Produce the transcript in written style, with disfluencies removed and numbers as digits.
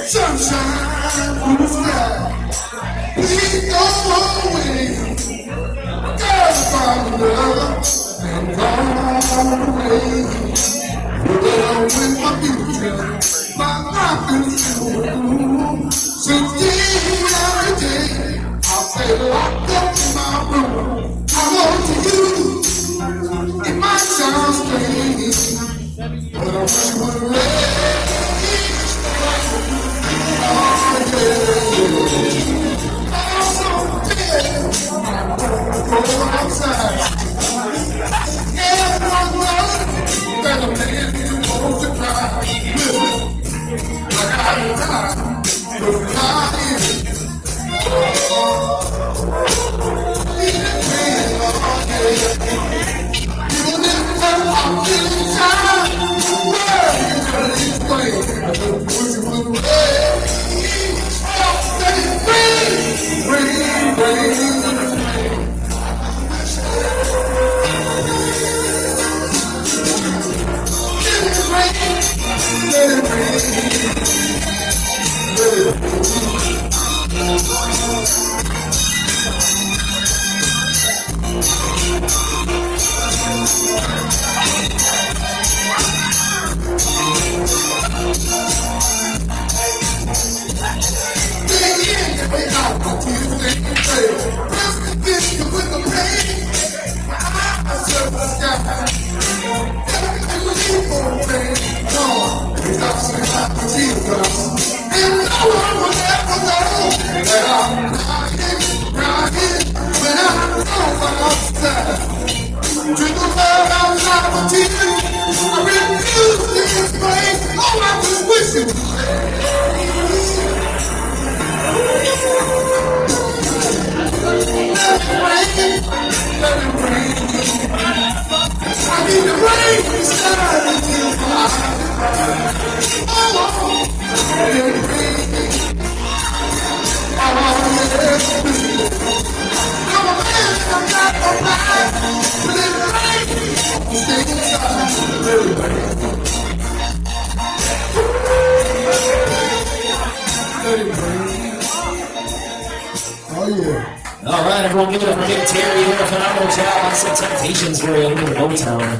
Sunshine from the sky, please go away. Gotta find love and go away. With my future, my life is through. Since day after day, I'll stay locked up in my room. I want you. It might sound strange, but I wish you would let outside. Everyone knows that a man is supposed to cry. Listen, like I have time, but not here. Even if I'm feeling tired, well, you can explain. I don't wish you would let me stay free. Rain. Oh yeah. All right, everyone, give it up for Terry. What a phenomenal job on some Temptations for you in Motown.